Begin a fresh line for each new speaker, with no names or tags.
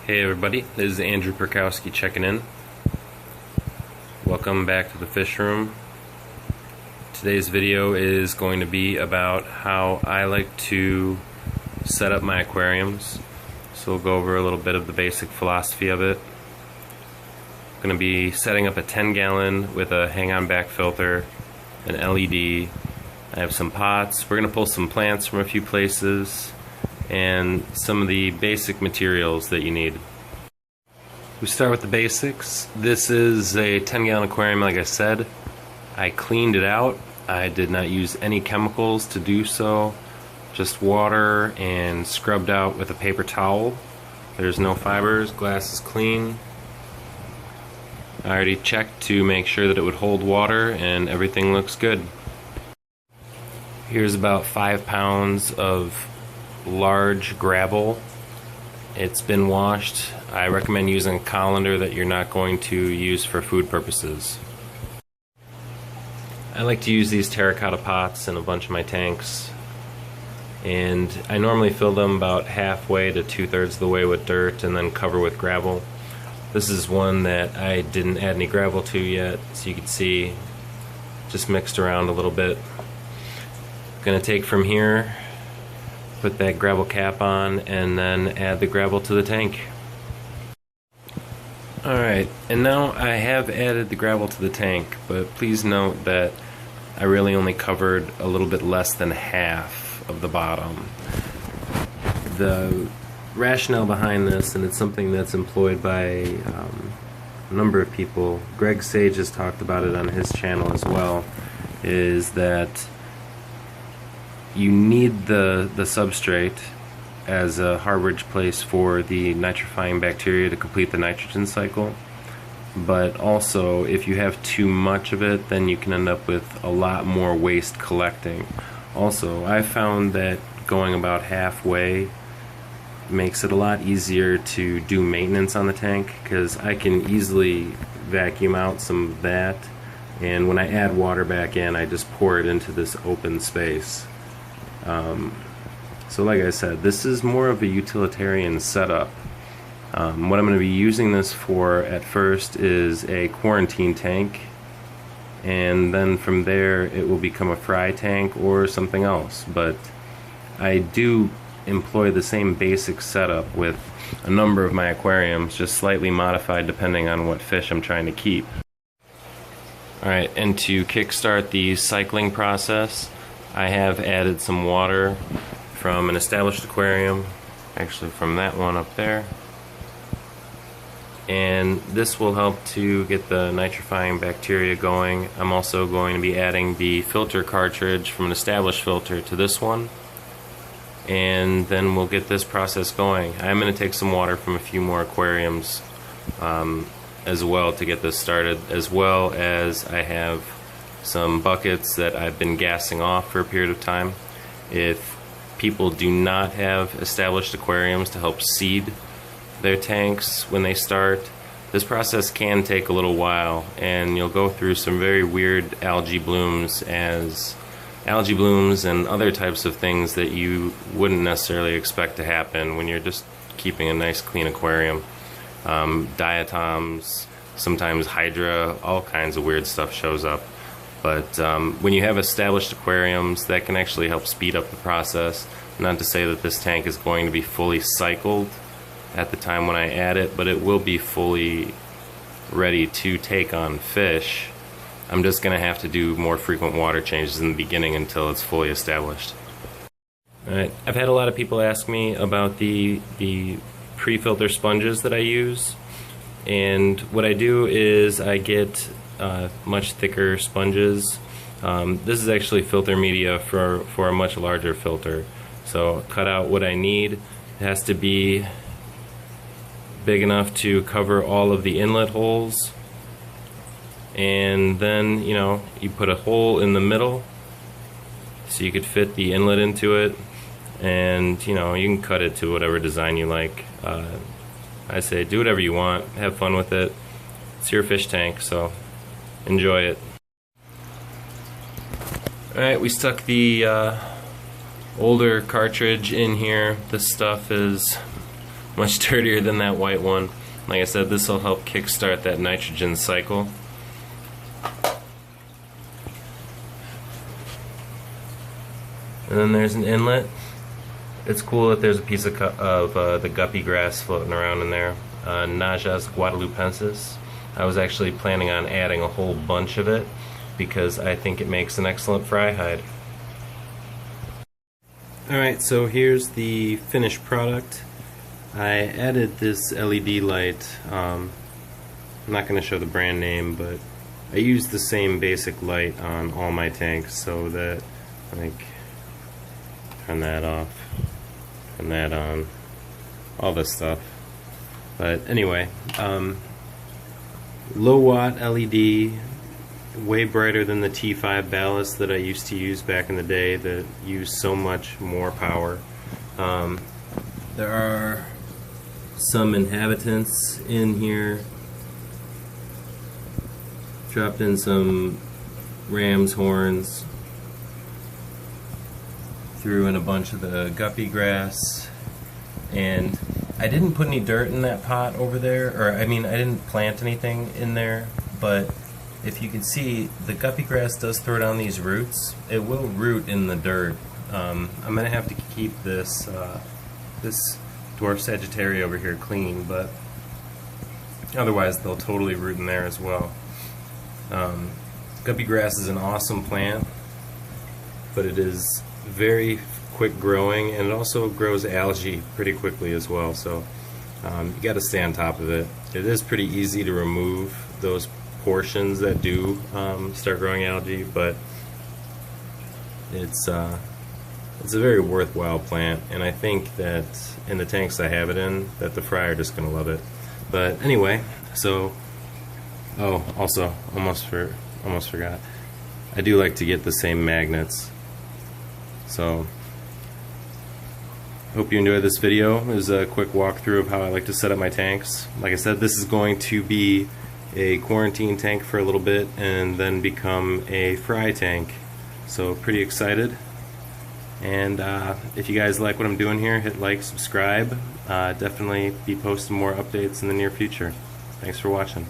Hey everybody, this is Andrew Perkowski checking in. Welcome back to the fish room. Today's video is going to be about how I like to set up my aquariums. So we'll go over a little bit of the basic philosophy of it. I'm going to be setting up a 10-gallon with a hang-on back filter, an LED. I have some pots. We're going to pull some plants from a few places and some of the basic materials that you need. We start with the basics. This is a 10-gallon aquarium, like I said. I cleaned it out. I did not use any chemicals to do so. Just water and scrubbed out with a paper towel. There's no fibers, glass is clean. I already checked to make sure that it would hold water and everything looks good. Here's about 5 pounds of large gravel. It's been washed. I recommend using a colander that you're not going to use for food purposes. I like to use these terracotta pots in a bunch of my tanks, and I normally fill them about halfway to 2/3 of the way with dirt and then cover with gravel. This is one that I didn't add any gravel to yet, so you can see just mixed around a little bit. Gonna take from here, put that gravel cap on, and then add the gravel to the tank. Alright, and now I have added the gravel to the tank, but please note that I really only covered a little bit less than half of the bottom. The rationale behind this, and it's something that's employed by a number of people, Greg Sage has talked about it on his channel as well, is that you need the substrate as a harborage place for the nitrifying bacteria to complete the nitrogen cycle. But also, if you have too much of it, then you can end up with a lot more waste collecting. Also, I found that going about halfway makes it a lot easier to do maintenance on the tank, because I can easily vacuum out some of that, and when I add water back in, I just pour it into this open space. So like I said, this is more of a utilitarian setup. What I'm going to be using this for at first is a quarantine tank, and then from there it will become a fry tank or something else. But I do employ the same basic setup with a number of my aquariums, just slightly modified depending on what fish I'm trying to keep. Alright, and to kickstart the cycling process, I have added some water from an established aquarium, actually from that one up there, and this will help to get the nitrifying bacteria going. I'm also going to be adding the filter cartridge from an established filter to this one, and then we'll get this process going. I'm going to take some water from a few more aquariums as well to get this started, as well as I have some buckets that I've been gassing off for a period of time. If people do not have established aquariums to help seed their tanks when they start, this process can take a little while, and you'll go through some very weird algae blooms and other types of things that you wouldn't necessarily expect to happen when you're just keeping a nice clean aquarium. Diatoms, sometimes hydra, all kinds of weird stuff shows up. But when you have established aquariums, that can actually help speed up the process. Not to say that this tank is going to be fully cycled at the time when I add it, but it will be fully ready to take on fish. I'm just going to have to do more frequent water changes in the beginning until it's fully established. Alright, I've had a lot of people ask me about the pre-filter sponges that I use, and what I do is I get much thicker sponges. This is actually filter media for a much larger filter. So cut out what I need. It has to be big enough to cover all of the inlet holes, and then you put a hole in the middle so you could fit the inlet into it, and you can cut it to whatever design you like. I say do whatever you want, have fun with it. It's your fish tank, so enjoy it. Alright, we stuck the older cartridge in here. This stuff is much dirtier than that white one. Like I said, this will help kickstart that nitrogen cycle. And then there's an inlet. It's cool that there's a piece of the guppy grass floating around in there. Najas guadalupensis. I was actually planning on adding a whole bunch of it because I think it makes an excellent fry hide. Alright, so here's the finished product. I added this LED light. I'm not going to show the brand name, but I used the same basic light on all my tanks so that, like, turn that off, turn that on, all this stuff. But anyway, low watt LED, way brighter than the T5 ballast that I used to use back in the day that used so much more power. There are some inhabitants in here. Dropped in some ram's horns. Threw in a bunch of the guppy grass. And I didn't put any dirt in that pot over there, or I mean I didn't plant anything in there, but if you can see, the guppy grass does throw down these roots. It will root in the dirt. I'm going to have to keep this this dwarf Sagittaria over here clean, but otherwise they'll totally root in there as well. Guppy grass is an awesome plant, but it is very quick growing, and it also grows algae pretty quickly as well, so you got to stay on top of it. It is pretty easy to remove those portions that do start growing algae, but it's a very worthwhile plant, and I think that in the tanks I have it in, that the fry are just going to love it. But anyway, so also almost forgot, I do like to get the same magnets. So hope you enjoyed this video. It was a quick walkthrough of how I like to set up my tanks. Like I said, this is going to be a quarantine tank for a little bit and then become a fry tank. So pretty excited. And if you guys like what I'm doing here, hit like, subscribe. Definitely be posting more updates in the near future. Thanks for watching.